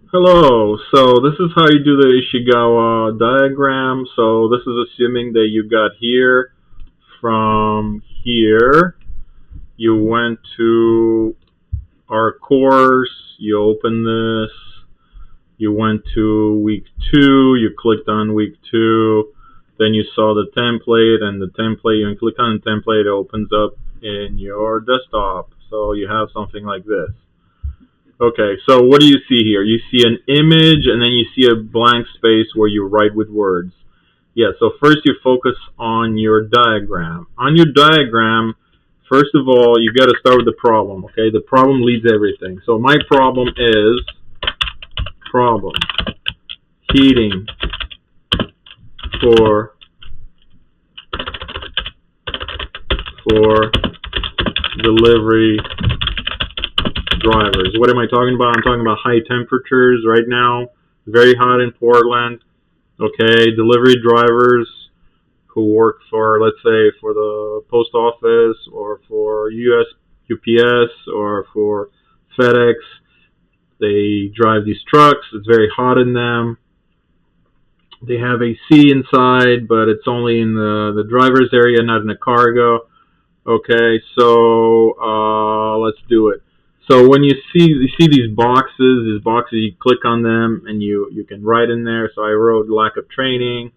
Hello, so this is how you do the Ishigawa diagram. So this is assuming that you got here from here. You went to our course, you opened this, you went to week 2, you clicked on week 2, then you saw the template, and the template, you click on the template, it opens up in your desktop. So you have something like this. Okay, so what do you see here? You see an image and then you see a blank space where you write with words. Yeah, so first you focus on your diagram. On your diagram, first of all, you got to start with the problem, okay? The problem leads everything. So my problem is problem heating for delivery drivers. What am I talking about? I'm talking about high temperatures right now, very hot in Portland. Okay, delivery drivers who work for, let's say, for the post office or for UPS or for FedEx. They drive these trucks. It's very hot in them. They have AC inside, but it's only in the driver's area, not in the cargo. Okay, so let's do it. So when you see these boxes, you click on them and you can write in there. So I wrote lack of training.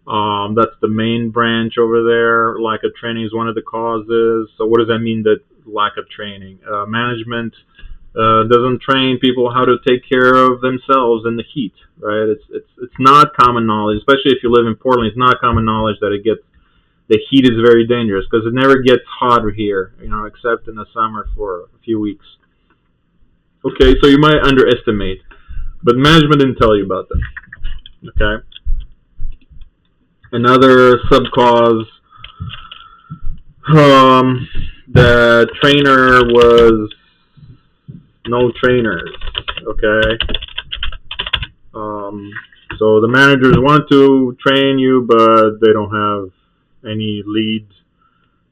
That's the main branch over there. Lack of training is one of the causes. So what does that mean, that lack of training? Management doesn't train people how to take care of themselves in the heat, right? It's not common knowledge, especially if you live in Portland. It's not common knowledge that the heat is very dangerous, because it never gets hotter here, except in the summer for a few weeks. Okay, so you might underestimate, but management didn't tell you about that. Okay. Another sub-cause, the trainer was no trainers. Okay. So the managers want to train you, but they don't have any lead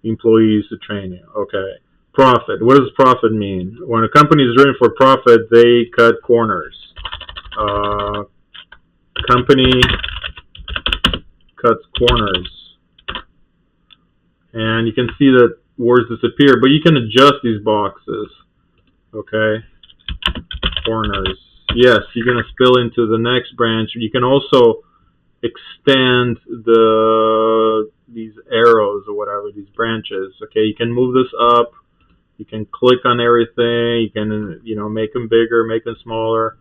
employees to train you. Okay. Profit. What does profit mean? When a company is driven for profit, they cut corners. Company cuts corners. And you can see that words disappear, but you can adjust these boxes. Okay. Corners. Yes, you're going to spill into the next branch. You can also extend these arrows or whatever, these branches. Okay, you can move this up. You can click on everything. You can make them bigger, make them smaller,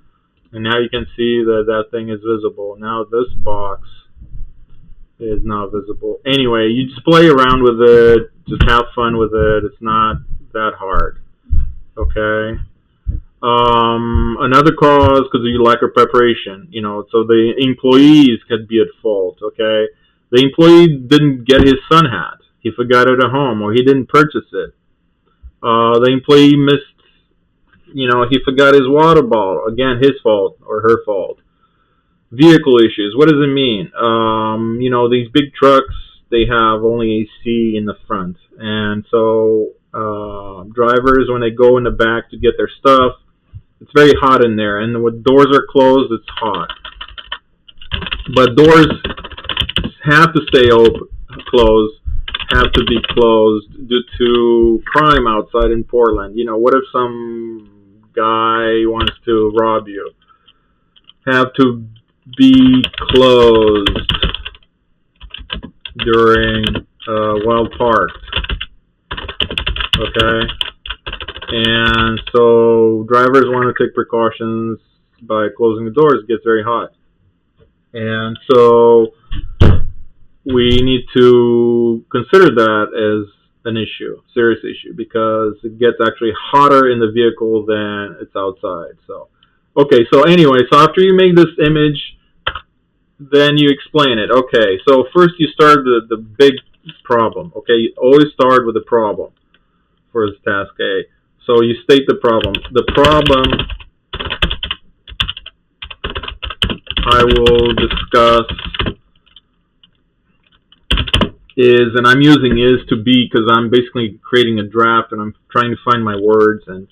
and now you can see that thing is visible. Now this box is not visible. Anyway, you just play around with it. Just have fun with it. It's not that hard. Okay. Another cause, because of your lack of preparation, so the employees could be at fault. Okay, the employee didn't get his sun hat, he forgot it at home, or he didn't purchase it. The employee missed, he forgot his water bottle, again, his fault or her fault. Vehicle issues, what does it mean? These big trucks, they have only AC in the front, and so drivers, when they go in the back to get their stuff, it's very hot in there, and when doors are closed, it's hot. But doors have to stay closed, have to be closed due to crime outside in Portland. What if some guy wants to rob you? Have to be closed during while parked. Okay. And so drivers want to take precautions by closing the doors. It gets very hot. And so we need to consider that as an issue, serious issue, because it gets actually hotter in the vehicle than it's outside. So, okay, so anyway, so after you make this image, then you explain it. Okay, so first you start the big problem. Okay, you always start with the problem for this task A. So you state the problem. The problem I will discuss is, and I'm using is to be because I'm basically creating a draft and I'm trying to find my words, and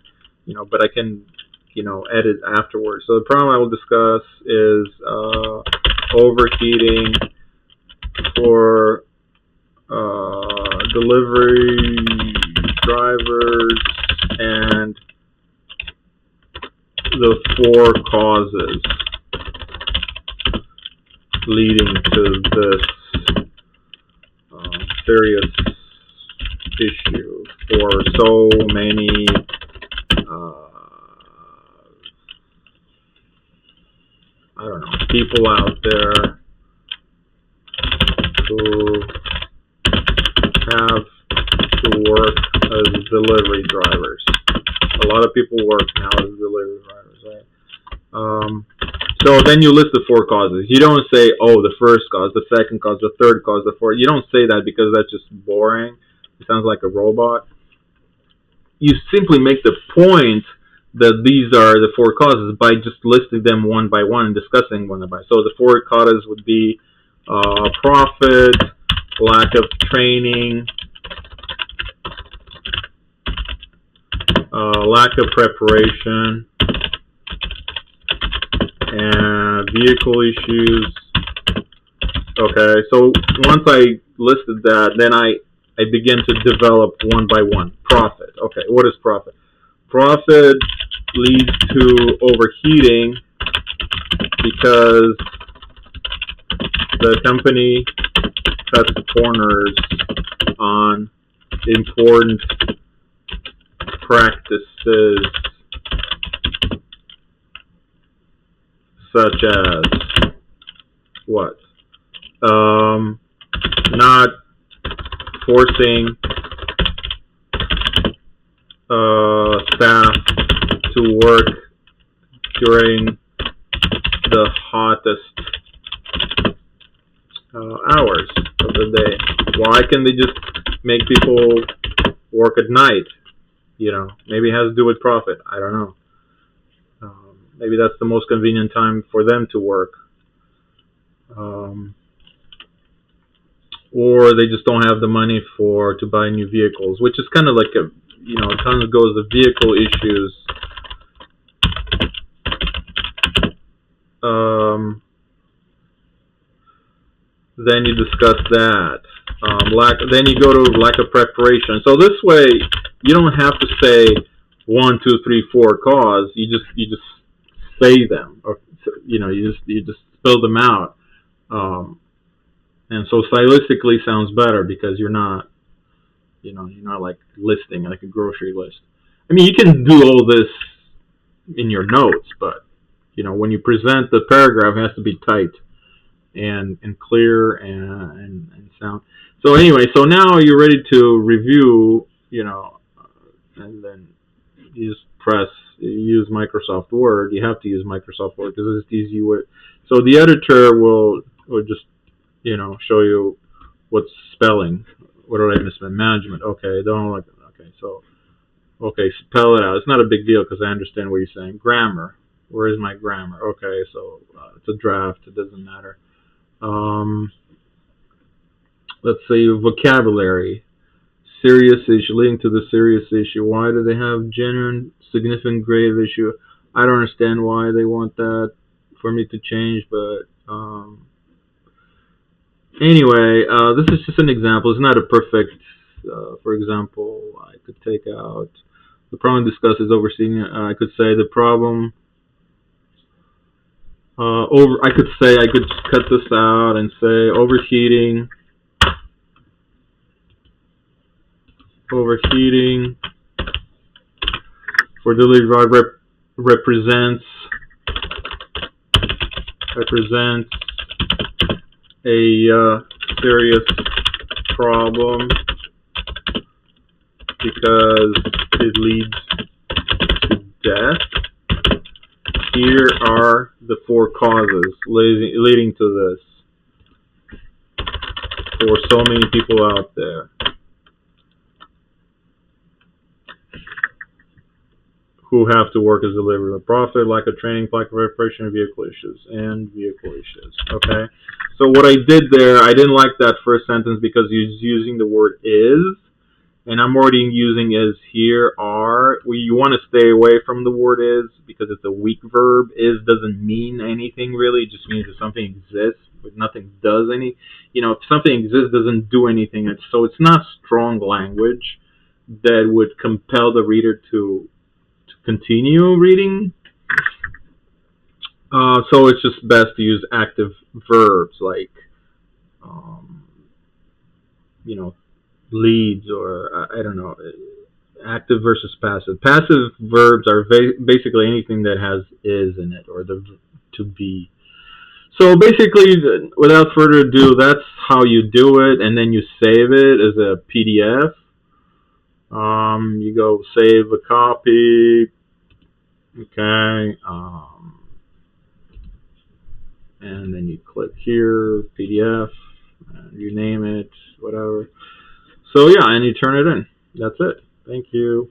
but I can edit afterwards. So the problem I will discuss is overheating for delivery drivers and the 4 causes leading to this serious issue for so many I don't know, people out there who have to work as delivery drivers. A lot of people work now as delivery drivers, right? So then you list the 4 causes. You don't say, oh, the first cause, the second cause, the third cause, the fourth. You don't say that because that's just boring. It sounds like a robot. You simply make the point that these are the 4 causes by just listing them one by one and discussing one by one. So the 4 causes would be profit, lack of training, lack of preparation, and vehicle issues. Okay, so once I listed that, then I begin to develop one by one. Profit. Okay, what is profit? Profit leads to overheating because the company cuts corners on important practices such as what? Not forcing staff to work during the hottest hours of the day. Why can't they just make people work at night? Maybe it has to do with profit. I don't know. Maybe that's the most convenient time for them to work. Or they just don't have the money to buy new vehicles, which is kind of like it kind of goes to vehicle issues. Then you discuss that. Then you go to lack of preparation. So this way, you don't have to say 1, 2, 3, 4 cause. You just say them, or you just spell them out. And so stylistically sounds better because you're not like listing like a grocery list. I mean, you can do all this in your notes, but when you present the paragraph, it has to be tight and clear and sound. So anyway, so now you're ready to review, and then you just use Microsoft Word. You have to use Microsoft Word because it's easy way. So the editor will just show you what's spelling. What did I miss? Management. Okay, don't like. Okay, so spell it out. It's not a big deal because I understand what you're saying. Grammar. Where is my grammar? Okay, so it's a draft. It doesn't matter. Let's say vocabulary. Serious issue, leading to the serious issue. Why do they have genuine, significant, grave issue? I don't understand why they want that for me to change, but anyway, this is just an example. It's not a perfect. For example, I could take out the problem discussed is overseeing. I could say the problem. I could cut this out and say overheating for delivery driver represents a serious problem because it leads to death. Here are the 4 causes leading to this for so many people out there who have to work as a delivery. Profit, lack of training, lack of preparation, vehicle issues. Okay? So what I did there, I didn't like that first sentence because he's using the word is and I'm already using is here are. You want to stay away from the word is because it's a weak verb. Is doesn't mean anything really. It just means that something exists, but nothing does any. If something exists, doesn't do anything. So it's not strong language that would compel the reader to continue reading. So it's just best to use active verbs like, um, you know, leads, or I don't know, active versus passive. Passive verbs are basically anything that has is in it, or the to be. So basically, without further ado, that's how you do it, and then you save it as a PDF. You go save a copy, okay, and then you click here, PDF, and you name it, whatever. So yeah, and you turn it in. That's it. Thank you.